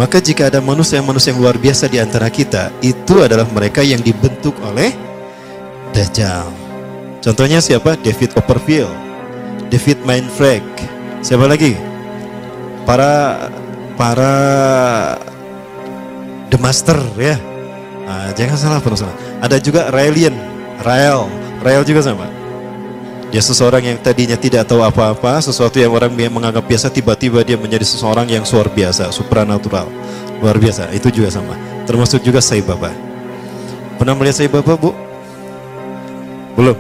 Maka jika ada manusia-manusia yang luar biasa di antara kita, itu adalah mereka yang dibentuk oleh Dajjal. Contohnya siapa? David Copperfield, David Mindfreak. Siapa lagi? Para The Master ya. Nah, jangan salah penulisan. Ada juga Rael juga sama. Dia seseorang yang tadinya tidak tahu apa-apa, sesuatu yang orang menganggap biasa, tiba-tiba dia menjadi seseorang yang luar biasa, supranatural, luar biasa. Itu juga sama. Termasuk juga Sai Baba. Pernah melihat Sai Baba, Bu? Belum?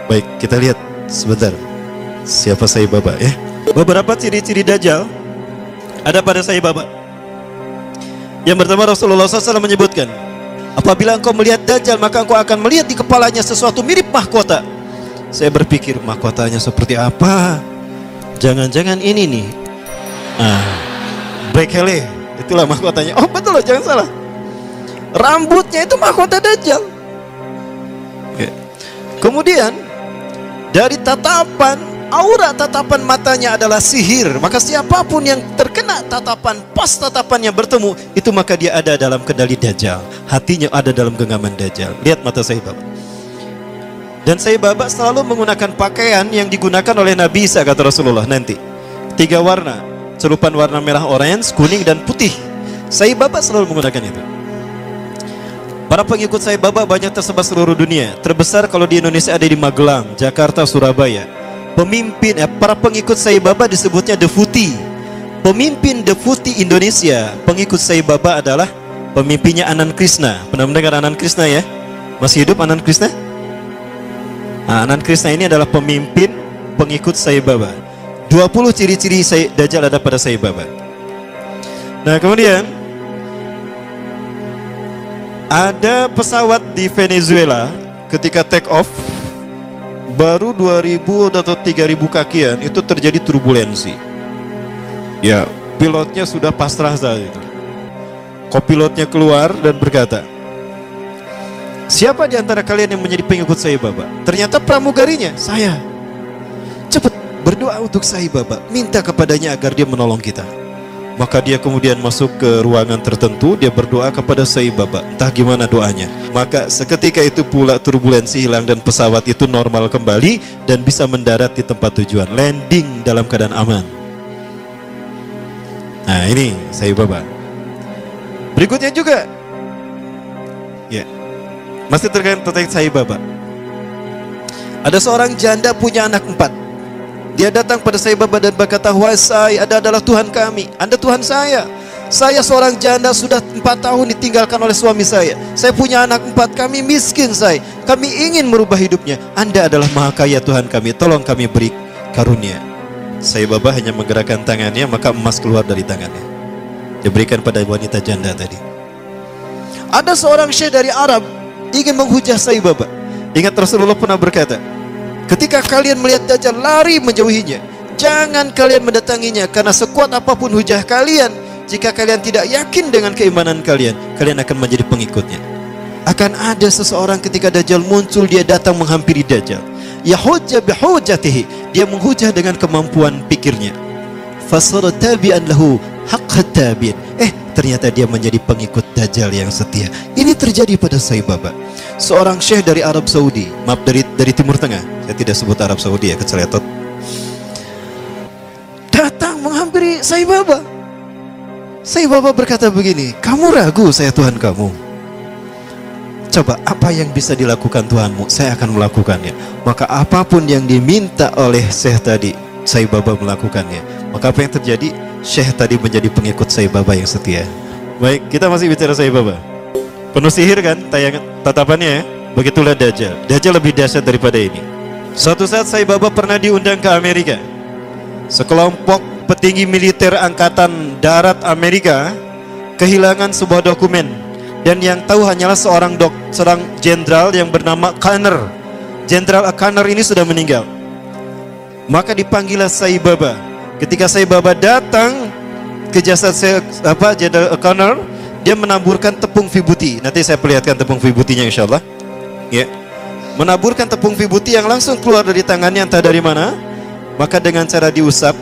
Baik, kita lihat sebentar siapa Sai Baba ya. Beberapa ciri-ciri Dajjal ada pada Sai Baba. Yang pertama, Rasulullah SAW menyebutkan, apabila engkau melihat Dajjal, maka engkau akan melihat di kepalanya sesuatu mirip mahkota. Saya berpikir, mahkotanya seperti apa? Jangan-jangan ini nih, Brekele, itulah mahkotanya. Oh betul loh, jangan salah. Rambutnya itu mahkota Dajjal. Oke. Kemudian dari aura tatapan matanya adalah sihir. Maka siapapun yang terkena tatapan, pas tatapannya bertemu, itu maka dia ada dalam kendali Dajjal. Hatinya ada dalam genggaman Dajjal. Lihat mata Sai Baba. Dan Sai Baba selalu menggunakan pakaian yang digunakan oleh Nabi Isa, kata Rasulullah nanti. 3 warna, celupan warna merah, orange, kuning, dan putih. Sai Baba selalu menggunakan itu. Para pengikut Sai Baba banyak tersebar seluruh dunia. Terbesar kalau di Indonesia ada di Magelang, Jakarta, Surabaya. Para pengikut Sai Baba disebutnya Deputi. Pemimpin Deputi Indonesia, pengikut Sai Baba adalah pemimpinnya Anand Krishna. Pernah mendengar Anand Krishna ya? Masih hidup Anand Krishna? Anand Krishna ini adalah pemimpin pengikut Sai Baba. 20 ciri-ciri Dajjal ada pada Sai Baba. Nah kemudian ada pesawat di Venezuela ketika take off, baru 2000 atau 3000 kakian itu terjadi turbulensi. Ya, pilotnya sudah pasrah saat itu. Kopilotnya keluar dan berkata, siapa di antara kalian yang menjadi pengikut Sai Baba? Ternyata pramugarinya, saya. Cepat berdoa untuk Sai Baba, minta kepadanya agar dia menolong kita. Maka dia kemudian masuk ke ruangan tertentu, dia berdoa kepada Sai Baba. Entah gimana doanya. Maka seketika itu pula turbulensi hilang dan pesawat itu normal kembali dan bisa mendarat di tempat tujuan, landing dalam keadaan aman. Nah ini Sai Baba. Berikutnya juga, ya, masih terkait Sai Baba. Ada seorang janda punya anak 4. Dia datang pada Sai Baba dan berkata, wahai Sai, Anda adalah Tuhan kami, Anda Tuhan saya. Saya seorang janda sudah 4 tahun ditinggalkan oleh suami saya. Saya punya anak 4, kami miskin Sai. Kami ingin merubah hidupnya. Anda adalah maha kaya Tuhan kami, tolong kami beri karunia. Sai Baba hanya menggerakkan tangannya, maka emas keluar dari tangannya. Diberikan pada wanita janda tadi. Ada seorang syekh dari Arab ingin menghujah Sai Baba. Ingat Rasulullah pernah berkata, ketika kalian melihat Dajjal, lari menjauhinya. Jangan kalian mendatanginya, karena sekuat apapun hujah kalian, jika kalian tidak yakin dengan keimanan kalian, kalian akan menjadi pengikutnya. Akan ada seseorang ketika Dajjal muncul, dia datang menghampiri Dajjal. Yahujja bihujjatihi, dia menghujah dengan kemampuan pikirnya. Fasara tabi'an lahu haqqa tabi'in. Ternyata dia menjadi pengikut Dajjal yang setia. Ini terjadi pada Sai Baba. Seorang syekh dari Arab Saudi, maaf dari Timur Tengah, saya tidak sebut Arab Saudi ya, keceletot, datang menghampiri Sai Baba. Sai Baba berkata begini, kamu ragu saya Tuhan kamu? Coba apa yang bisa dilakukan Tuhanmu, saya akan melakukannya. Maka apapun yang diminta oleh syekh tadi, Sai Baba melakukannya. Maka apa yang terjadi? Syekh tadi menjadi pengikut Sai Baba yang setia. Baik, kita masih bicara Sai Baba. Penuh sihir kan tatapannya ya? Begitulah Dajjal. Dajjal lebih dahsyat daripada ini. Suatu saat Sai Baba pernah diundang ke Amerika. Sekelompok petinggi militer angkatan darat Amerika kehilangan sebuah dokumen, dan yang tahu hanyalah seorang jenderal yang bernama Conner. Jenderal Conner ini sudah meninggal. Maka dipanggillah Sai Baba. Ketika Sai Baba datang ke jasad Jenderal Conner, dia menaburkan tepung vibuti. Nanti saya perlihatkan tepung vibutinya insyaallah. Ya. Menaburkan tepung vibuti yang langsung keluar dari tangannya entah dari mana. Maka dengan cara diusap,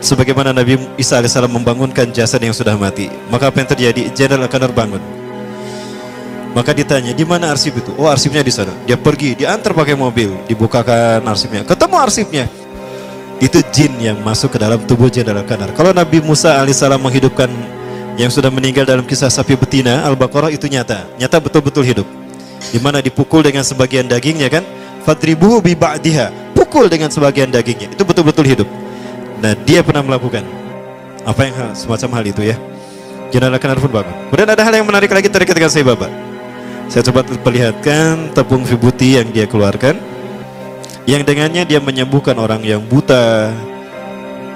sebagaimana Nabi Isa alaihissalam membangunkan jasad yang sudah mati. Maka apa yang terjadi? Jenderal akan terbangun. Maka ditanya, di mana arsip itu? Oh, arsipnya di sana. Dia pergi, diantar pakai mobil, dibukakan arsipnya, ketemu arsipnya. Itu jin yang masuk ke dalam tubuh Jenderal Kanar. Kalau Nabi Musa alaihissalam menghidupkan yang sudah meninggal dalam kisah sapi betina Al-Baqarah, itu nyata betul-betul hidup. Di mana dipukul dengan sebagian dagingnya kan? Fadribuhu bi ba'diha. Pukul dengan sebagian dagingnya. Itu betul-betul hidup. Nah, dia pernah melakukan apa yang semacam hal itu ya. Jenderal Kanar pun bangun. Kemudian ada hal yang menarik lagi tadi ketika saya bapak. Saya coba perlihatkan tepung vibuti yang dia keluarkan, yang dengannya dia menyembuhkan orang yang buta,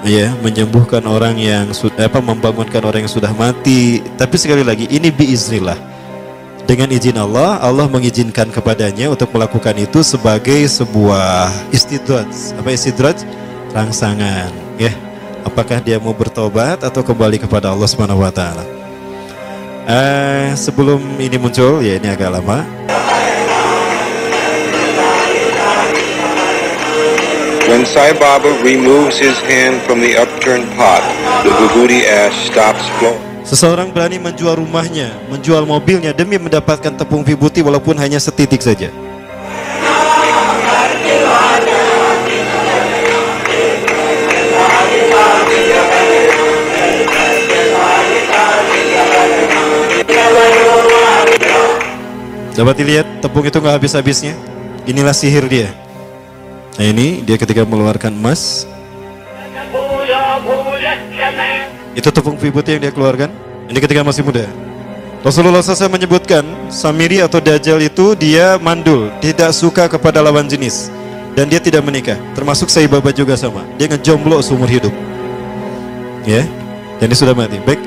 ya, menyembuhkan orang yang membangunkan orang yang sudah mati. Tapi sekali lagi ini biiznillah, dengan izin Allah. Allah mengizinkan kepadanya untuk melakukan itu sebagai sebuah istidraj. Apa istidraj? Rangsangan, ya. Apakah dia mau bertobat atau kembali kepada Allah Subhanahu wa taala? Sebelum ini muncul, ya ini agak lama. When Sai Baba removes his hand from the upturned pot, the vibhuti ash stops flowing. Seseorang berani menjual rumahnya, menjual mobilnya demi mendapatkan tepung vibuti walaupun hanya setitik saja. Dapat dilihat tepung itu nggak habis-habisnya. Inilah sihir dia. Nah, ini dia ketika mengeluarkan emas. Itu tepung vibuti yang dia keluarkan. Ini ketika masih muda. Rasulullah SAW menyebutkan Samiri atau Dajjal itu dia mandul, tidak suka kepada lawan jenis, dan dia tidak menikah. Termasuk Sai Baba juga sama. Dia ngejomblo seumur hidup. Ya, dan dia sudah mati. Baik.